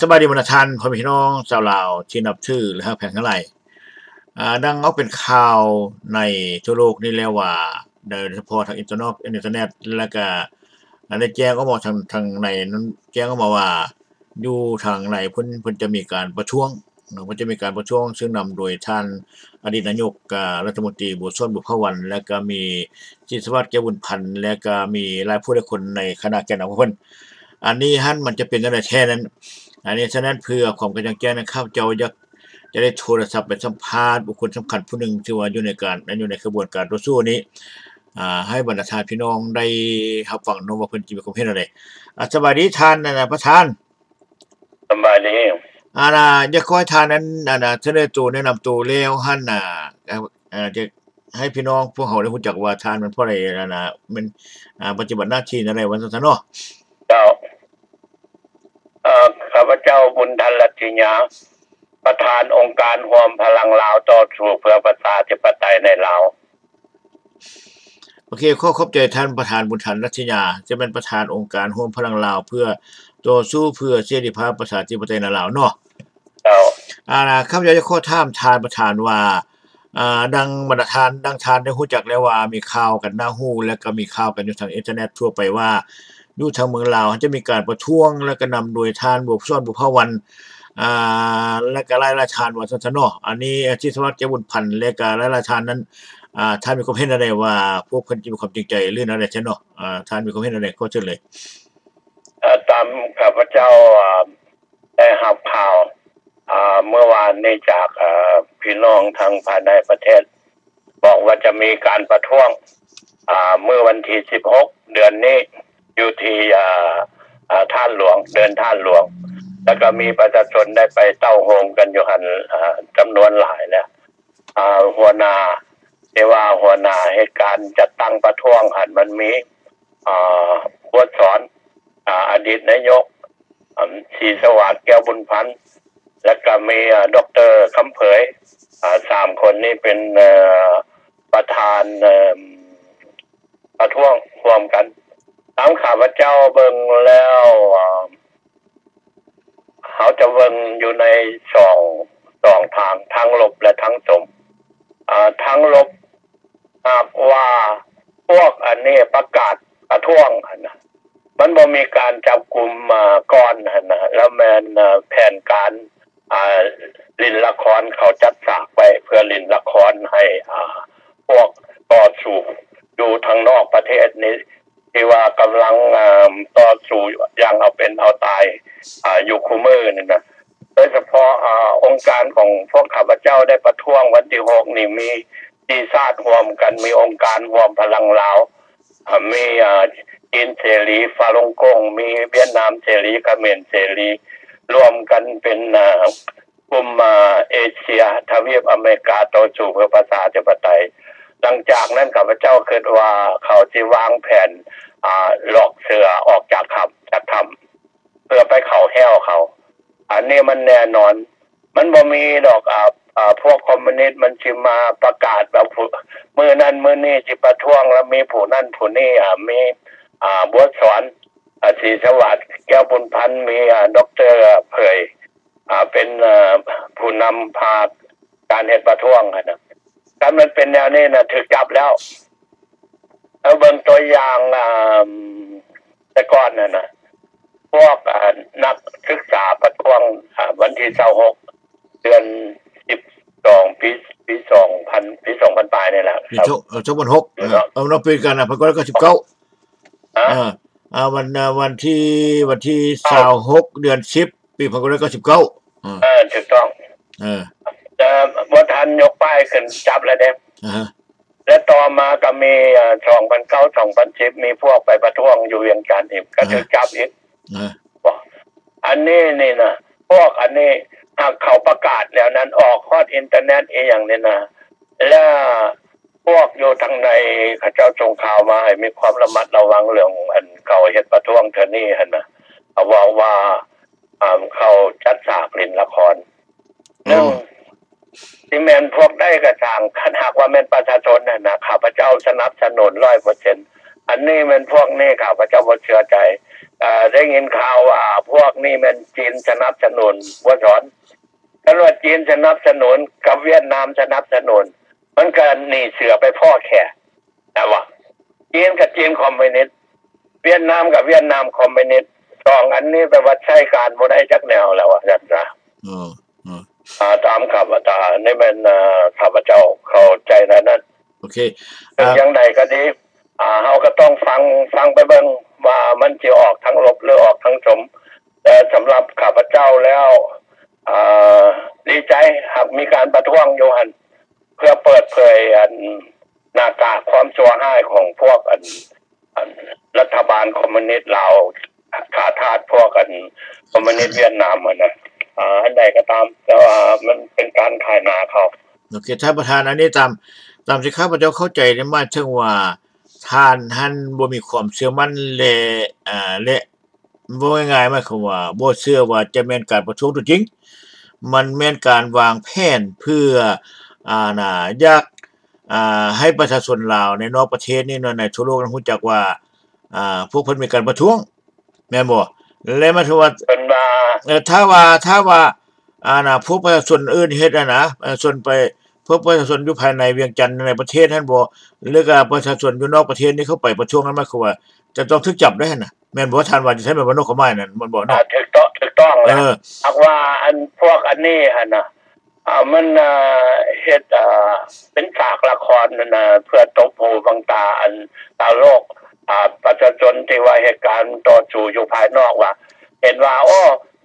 สบายดีบรรดาท่านพ่อแม่พี่น้องชาวลาวที่นับถือและฮักแพงทั้งหลายดังเอาเป็นข่าวในทั่วโลกนี่แล้วว่าโดยเฉพาะทางอินเทอร์เน็ตแล้วก็ได้แจ้งออกมาทางในนั้นแจ้งออกมาว่าอยู่ทางในเพิ่นจะมีการประท้วงเพิ่นจะมีการประท้วงซึ่งนำโดยท่านอดีตนายกรัฐมนตรีบุญส่วนบุพพวันแล้วก็มีจิตรวัฒน์แก้วบุญพันธ์แล้วก็มีหลายผู้หลายคนในคณะแกนนำของเพิ่นอันนี้หั่นมันจะเป็นจั่งใดแท้นั้น อันนี้ฉะนั้นเพื่อความกระจ่างแจ้งนะครับเจ้าอยากจะได้โทรศัพท์ไปสัมภาษณ์บุคคลสำคัญผู้หนึ่งที่ว่าอยู่ในกระบวนการต่อสู้นี้ให้บรรดาท่านพี่น้องได้รับฟังเนาะว่าเพิ่นสิมีความเห็นจั่งใดสบายดีท่านประธานสบายดีอยากขอให้ท่านนั้นเสนอตัวแนะนำตัวแล้วหั่นจะให้พี่น้องพวกเราได้รู้จักว่าท่านมันเพราะอะไรมันปฏิบัติหน้าที่ในอะไรว่าซั่นเนาะเจ้าข้าพเจ้าบุญทันลัตติญาประธานองค์การรวมพลังลาวต่อสู้เพื่อประชาธิปไตยในลาวโอเคขอบใจท่านประธานบุญทันรัตญาจะเป็นประธานองค์การร่วมพลังลาวเพื่อต่อสู้เพื่อเสรีภาพประชาธิปไตยในลาวเนาะเจ้าข้าพเจ้าจะขอถามท่านประธานว่าดังบรรดาท่านได้รู้จักแล้วว่ามีข่าวกันหน้าหู้แล้วก็มีข่าวกันอยู่ทางอินเทอร์เน็ตทั่วไปว่าอยู่ทางเมืองลาวจะมีการประท้วงแล้วก็นำโดยท่านบุญส่วนบุพพวันและก็หลายๆท่านว่าซั่นเนาะอันนี้จิตรวัฒน์แก้วบุญพันธ์และก็หลายๆท่านนั้นท่านมีความเห็นจั่งใดว่าพวกเพิ่นสิมีความจริงใจหรือแนวใดซั่นเนาะท่านมีความเห็นจั่งใดขอเชิญเลยตามข้าพเจ้าได้รับข่าวเมื่อวานนี้จากพี่น้องทางภายในประเทศบอกว่าจะมีการประท้วงเมื่อวันที่16เดือนนี้อยู่ที่ท่านหลวงเดินท่านหลวงแล้วก็มีประชาชนได้ไปเต้าโฮมกันอยู่หั่นจำนวนหลายแล้วหัวหน้าเหตุการณ์จัดตั้งประท้วงหั่นมันมีบทสอนอดีตนายกศรีสวัสดิ์แก้วบุญพันธ์แล้วก็มีดร.คำเผย3คนนี้เป็นประธานประท้วงร่วมกันตามข้าพเจ้าเบิ่งแล้วเขาจะเบิ่งอยู่ใน2ทางลบและทางสมทางลบหากว่าพวกอันนี้ประกาศประท้วงนะมันบ่มีการจับกุมก่อนนะแล้วแม่นแผนการลินละครเขาจัดฉากไปเพื่อลินละครให้พวกต่อสู้อยู่ทางนอกประเทศนี้ที่ว่ากำลังต่อสู้อย่างเอาเป็นเอาตายอยู่คู่มือนี่นะโดยเฉพาะองค์การของพวกข้าพเจ้าได้ประท้วงวันที่6นี่มีจีซาดรวมกันมีองค์การรวมพลังลาวมีจีนเสรีฟาลงกงมีเวียดนามเสรีเขมรเสรีรวมกันเป็นกลุ่มเอเชียทวีปอเมริกาต่อสู้เพื่อประชาธิปไตยหลังจากนั้นข้าพเจ้าคิดว่าเขาสิวางแผนหลอกเสือออกจากถ้ำเพื่อไปเข้าแห้วเขาอันนี้มันแน่นอนมันบ่มีดอกพวกคอมมิวนิสต์มันสิมาประกาศแบบมื้อนั้นมื้อนี้สิประท้วงแล้วมีผู้นั้นผู้นี้มีบทสอนศรีสวัสดิ์แก้วบุญพันธ์มีดร.เผยเป็นผู้นำพาการเฮ็ดประท้วงนะถ้ามันเป็นแนวนี้นะถูกจับแล้วเอาเบิ่งตัวอย่างแต่ก่อนนะพวกนักศึกษาประท้วงวันที่26เดือน12ปี2000ปลายนี่แหละปี2006เอาเนาะปีกัน1999วันที่26เดือน10ปี1999ถูกต้องบ่ทันยกป้ายขึ้นจับแล้วเด้และต่อมาก็มี2009 2010มีพวกไปประท้วงอยู่เวียงจันทร์อีกก็ถูกจับอีกอันนี้นี่นะพวกอันนี้หากเขาประกาศแล้วนั้นออกฮอดอินเทอร์เน็ตอย่างนี้นะแล้วพวกอยู่ทางในเขาเจ้าส่งข่าวมาให้มีความระมัดระวังเรื่องอันเขาเฮ็ดประท้วงเท่านี้หั่นนะเอาว่าเขาจัดฉากเล่นละครที่แม่นพวกได้กระทางคันหากว่าแม่นประชาชนน่ะนะข้าพเจ้าสนับสนุน 100% อ อันนี้มันพวกนี้ข้าพเจ้าบ่เชื่อใจได้ยินข่าวว่าพวกนี้มันจีนสนับสนุนบ่สอนกันว่าจีนสนับสนุนกับเวียดนามสนับสนุนมันก็หนีเสือไปพ่อแค่แต่ว่าจีนกับจีนคอมมิวนิสต์เวียดนามกับเวียดนามคอมมิวนิสต์สองอันนี้แปลว่าใช้การบ่ได้จักแนวแล้วว่าซั่นซะตามข้าพเจ้านี่มันข้าพเจ้าเข้าใจนั้นโอเคอย่างใดก็ดีเฮาก็ต้องฟังไปเบิ่งว่ามันสิออกทั้งลบหรือออกทั้งสมแต่สำหรับข้าพเจ้าแล้วดีใจหากมีการประท้วงอยู่หั่นเพื่อเปิดเผยหน้ากากความชั่วร้ายของพวกรัฐบาลคอมมิวนิสต์ลาวขาทาสพวกคอมมิวนิสต์เวียดนามนะอันใดก็ตามแต่ว่ามันเป็นการขายหน้าเขาโอเคท่านประธานอันนี้ตามที่ข้าพเจ้าเข้าใจได้มาถึงว่าท่านบ่มีความเชื่อมั่นและบ่ง่ายๆหมายความว่าบ่เชื่อว่าจะแม่นการประท้วงตัวจริงมันแม่นการวางแผนเพื่ออยากให้ประชาชนลาวในนอกประเทศนี่ในทั่วโลกรู้จักว่าพวกเพิ่นมีการประท้วงแม่นบ่แล้วมันถือว่าเพิ่นว่าถ้าว่าพวกประชาชนอื่นเฮ็ดนะส่วนไปพวกประชาชนอยู่ภายในเวียงจันทน์ในประเทศนั้นบ่หรือก็ประชาชนอยู่นอกประเทศนี่เข้าไปประท้วงนั้นหมายความว่าจะต้องถูกจับได้หั่นน่ะแม่นบ่ท่านว่าจะใช้แบบว่านกเขาไม้นั่นมันบ่เนาะถูกต้องแล้วหากว่าพวกอันนี้หั่นน่ะมันเฮ็ดเป็นฉากละครนั่นน่ะเพื่อตบหูบังตาตาโลกประชาชนที่ว่าเหตุการณ์ต่อสู้อยู่ภายนอกว่าเห็นว่า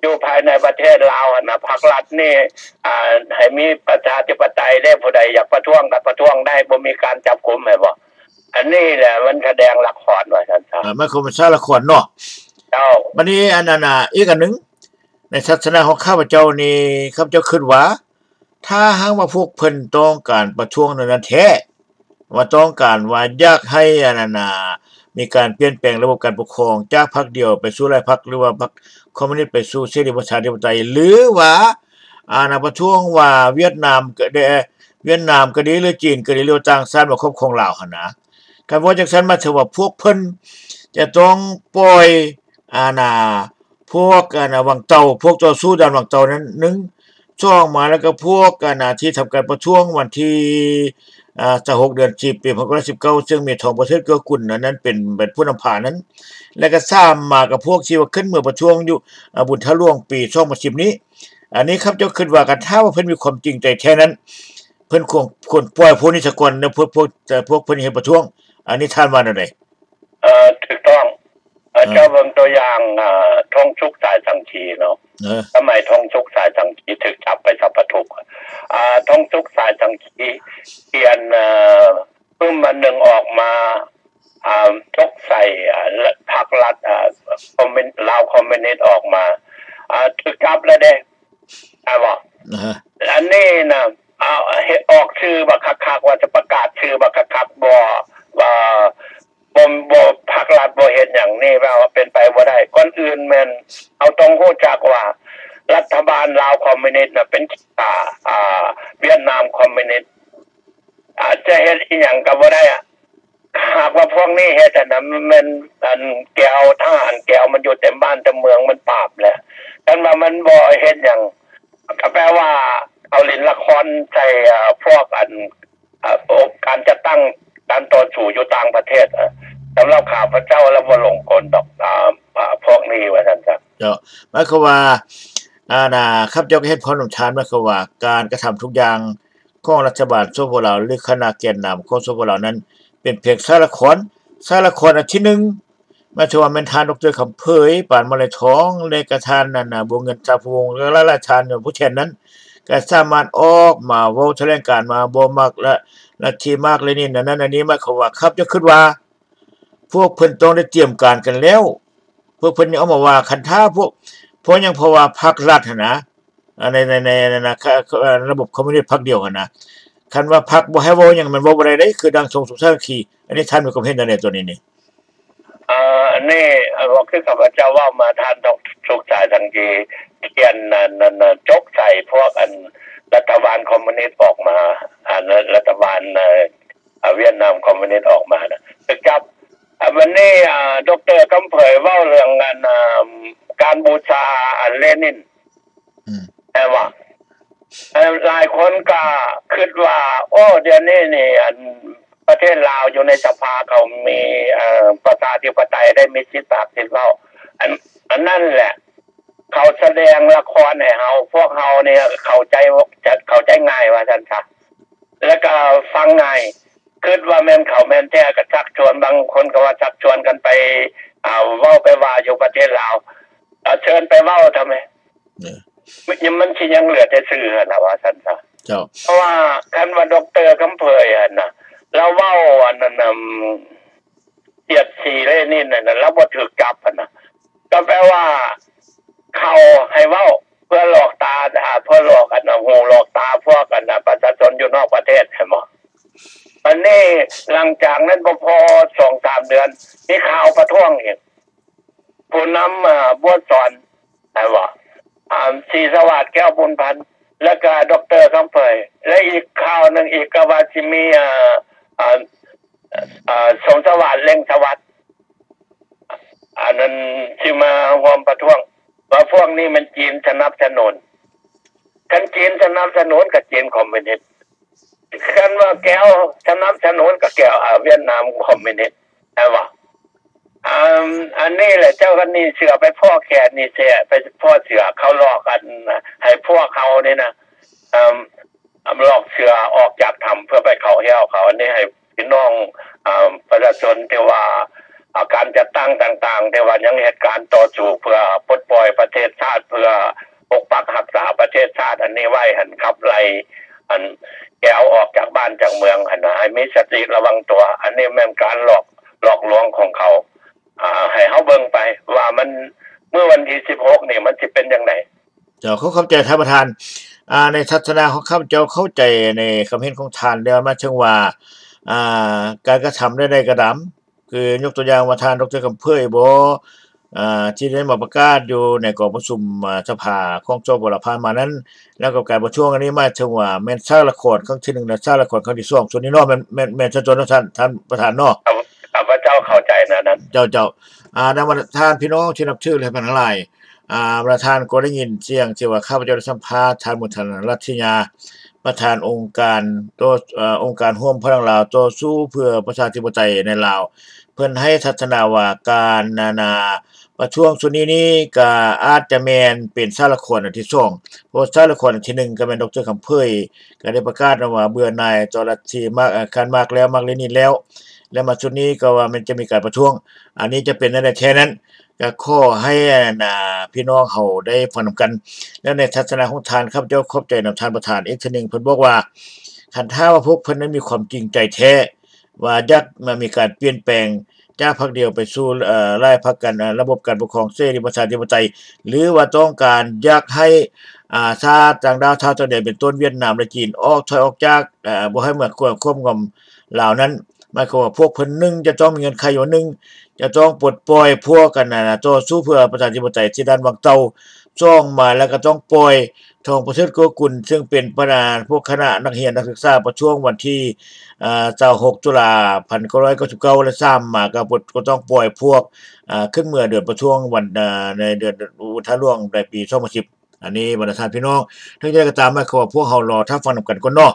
อยู่ภายในประเทศลาวน่ะพรรครัฐนี่ให้มีประชาธิปไตยได้ผู้ใดอยากประท้วงก็ประท้วงได้บ่มีการจับกุมแม่นบ่อันนี้แหละมันแสดงละครว่าซั่นซะมันคือละครเนาะบัดนี้อันนั้นอีกอันนึงในทัศนะของข้าพเจ้านี่ข้าพเจ้าคิดว่าถ้าหากว่าพวกเพิ่นต้องการประท้วงนั้นแท้ว่าต้องการว่าอยากให้อันนั้นมีการเปลี่ยนแปลงระบบการปกครองจากพรรคเดียวไปสู่หลายพรรคหรือว่าพรรคคอมมิวนิสต์ไปสู่เสรีประชาธิปไตยหรือว่าประท้วงว่าเวียดนามก็ดีหรือจีนก็ดีหรือต่างชาติมาครอบครองลาวหั่นนะคันว่าจังซั่นมาถือว่าพวกเพิ่นจะต้องปล่อยพวกวังเต้าพวกต่อสู้ด้านวังเต้านั้น1ช่องมาแล้วก็พวกที่ทำการประท้วงวันที่6เดือน10ปี2519ซึ่งมีทองประเทศเกื้อกูลนั้นเป็นผู้นำพานั้นแล้วก็3มากับพวกที่ว่าขึ้นเมื่อประท้วงอยู่บุญทะล่วงปี2010นี้อันนี้ครับเจ้าคิดว่ากันถ้าว่าเพิ่นมีความจริงใจแท้นั้นเพิ่นควรปล่อยพวกนี้ซะก่อนนะพวกเพิ่นเฮ็ดประท้วงอันนี้ท่านว่าแนวใดถูกต้องเจ้าเบิ่งตัวอย่างทงชุกสายสังคีเนาะสมัยทงชุกสายสังคีถูกจับไปสัพพทุกทงชุกสายสังคีเขียนมันนึงออกมาชกใส่พรรครัฐคอมมิวนิสต์ลาวคอมมิวนิสต์ออกมาถูกจับแล้วเด้บ่อันนี้นะออกชื่อบักคักๆว่าจะประกาศชื่อบักคักๆบ่พรรครัฐบ่เฮ็ดหยังนี่ว่าเป็นไปบ่ได้ก่อนอื่นแม่นเอาต้องรู้จักว่ารัฐบาลลาวคอมมิวนิสต์น่ะเป็นเวียดนามคอมมิวนิสต์จะเฮ็ดอีหยังก็บ่ได้หากว่าพวกนี้เฮ็ดน่ะมันแก้วทหารแก้วมันอยู่เต็มบ้านเต็มเมืองมันปราบแล้วแต่ว่ามันบ่เฮ็ดหยังก็แปลว่าเอาเล่นละครใส่พวกการจะตั้งการต่อสู้อยู่ต่างประเทศสำหรับข้าพเจ้าแล้วบ่ลงกลดอกพวกนี้ว่าซั่นครับหมายความว่าครับเจ้าก็เฮ็ดพรสำทานหมายความว่าการกระทำทุกอย่างของรัฐบาลสปปลาวหรือคณะแกนนำของสปปลาวนั้นเป็นเพียงสารละครอันที่1หมายถึงว่าแม่นทานดร.คำเผยปานมาลัยทองและก็ทานบัวเงินทราพวงศ์และราชาญผู้แทนนั้นก็สามารถออกมาเว้าแถลงการมาบ่มักและที่มากเลยนี่นั่นอันนี้หมายความว่าครับจะคิดว่าพวกเพิ่นต้องได้เตรียมการกันแล้วพวกเพิ่นเอามาว่าคันถ้าพวกเพราะยังเพราะว่าพรรครัฐนะในระบบคอมมิวนิสต์พรรคเดียวกันนะคันว่าพรรคบ่ให้เว้าหยังมันเว้าบ่ได้เด้คือดังทรงสุขสามัคคีอันนี้ท่านมีความเห็นจังได๋ตัวนี้นี่อันนี้ว่าคือข้าพเจ้าว่ามาทานดอกสุขสายสังคีเขียนจกใส่พวกรัฐบาลคอมมิวนิสต์ออกมารัฐบาลเวียดนามคอมมิวนิสต์ออกมานะจับ วันนี้ดร.กำเผยเว้าเรื่องการบูชาเลนินแต่ว่าหลายคนก็คิดว่าโอ้เดี๋ยวนี้นี่ประเทศลาวอยู่ในสภาเขามีประชาธิปไตยได้มีสิทธิ์สิทธิ์เว้าอันนั่นแหละเขาแสดงละครให้เฮาพวกเฮาเนี่ยเข้าใจง่ายว่าซั่นซะแล้วก็ฟังง่ายคิดว่าแม่นเขาแม่นแท้ก็ชักชวนบางคนก็ว่าชักชวนกันไปเว้าไปว่าอยู่ประเทศลาวเชิญไปเว้าทำไมมันสิยังเหลือแต่ชื่อน่ะว่าซั่นซะเจ้าเพราะว่าคันว่าดร.กำเผยน่ะแล้วเว้าอันนั้นเกียรติศรีเลนินน่ะแล้วบ่ถูกจับน่ะก็แปลว่าเขาให้เว้าเพื่อหลอกตาเพื่อหลอกหูหลอกตาพวกประชาชนอยู่นอกประเทศใช่มั้ยวันนี้หลังจากนั้นบ่พอ 2-3 เดือนมีข่าวประท้วงอีกผู้นำบัวสอนได้ว่าศรีสวัสดิ์แก้วบุญพันธ์แล้วก็ดร.กำเผยและอีกข่าวนึงอีกก็ว่าสิมีสมสวัสดิ์เล่งสวัสดิ์อันนั้นสิมาร่วมประท้วงว่าพวกนี้มันจีนสนับสนุนคันจีนสนับสนุนกับจีนคอมมิวนิสต์คันว่าแก้วสนับสนุนกับแก้วเวียดนามคอมมิวนิสต์ใช่ป่ะอันนี้แหละเจ้ากันนี่เสือไปพ่อแขนนี่เสียไปพ่อเสือเขาหลอกกันให้พวกเขานี่นะหลอกเสือออกจากถ้ำเพื่อไปเขาเหี้ยวเขาอันนี้ให้พี่น้องประชาชนที่ว่าการจัดตั้งต่างๆที่ว่ายังเหตุการณ์ต่อสู้เพื่อปลดปล่อยประเทศชาติเพื่อปกปักรักษาประเทศชาติอันนี้ไว้หันขับไล่แกเอาออกจากบ้านจากเมืองให้มีสติระวังตัวอันนี้แม่นการหลอกลวงของเขาให้เฮาเบิ่งไปว่ามันเมื่อวันที่16นี่มันสิเป็นจังได๋เจ้าเขาเข้าใจท่านประธานในทัศนะของข้าพเจ้าเข้าใจในความเห็นของท่านแล้วมาถึงว่าการกระทำใดๆก็ตามคือยกตัวอย่างว่าท่านดร.กำเผยบ่ที่ได้มาประกาศอยู่ในกองประชุมสภาของจบลผ่านมานั้นแล้วก็การประท้วงอันนี้มาถึงว่าแม่นสารครครั้งที่1และสารครครั้งที่2ส่วนนี้เนาะแม่นชัดเจนเนาะท่านประธานเนาะพระเจ้าเข้าใจนะนั้นเจ้าดังว่าท่านพี่น้องที่นับถือและทั้งหลายประธานก็ได้ยินเสียงที่ว่าข้าพเจ้าได้สัมภาษณ์ท่านมุทันรัตยาประธานองค์การองค์การร่วมพลังลาวต่อสู้เพื่อประชาธิปไตยในลาวเพิ่นให้ทัศนะว่าการประท้วงส่วนนี้ก็อาจจะแม่นเป็นสารครอันที่2เพราะสารครอันที่1ก็แม่นดร.คำเผยก็ได้ประกาศว่าเบื่อหน่ายต่อรัฐที่มากแล้วมักเลนินแล้วมาชุดนี้ก็ว่ามันจะมีการประท้วงอันนี้จะเป็นได้แค่นั้นก็ขอให้พี่น้องเฮาได้ฟังนำกันแล้วในทัศนะของท่านครับเจ้าขอบใจนำท่านประธานอีกทีนึงเพิ่นบอกว่าคันถ้าว่าพวกเพิ่นนั้นมีความจริงใจแท้ว่าอยากมามีการเปลี่ยนแปลงจากพรรคเดียวไปสู่หลายพรรคกันระบบการปกครองเสรีประชาธิปไตยหรือว่าต้องการอยากให้ชาติต่างดาวชาวตะวันตกเป็นต้นเวียดนามและจีนถอยออกจากบ่ให้มาควบคุมลาวนั้นหมายความว่าพวกเพิ่น1จะต้องมีเงินไขอยู่1จะต้องปลดปล่อยพวกกันต่อสู้เพื่อประชาธิปไตยที่ด้านวังเตา2มาแล้วก็ต้องปล่อยทองประเสริฐโกกุลซึ่งเป็นประธานพวกคณะนักเรียนนักศึกษาประท้วงวันที่26ตุลา1999และ3มาก็ต้องปล่อยพวกขึ้นเมื่อเดือนประท้วงวันในเดือนอุทาร่วงในปี2010อันนี้บรรดาท่านพี่น้องทั้งใดก็ตามหมายความว่าพวกเฮารอถ้าฟังนำกันก่อนเนาะ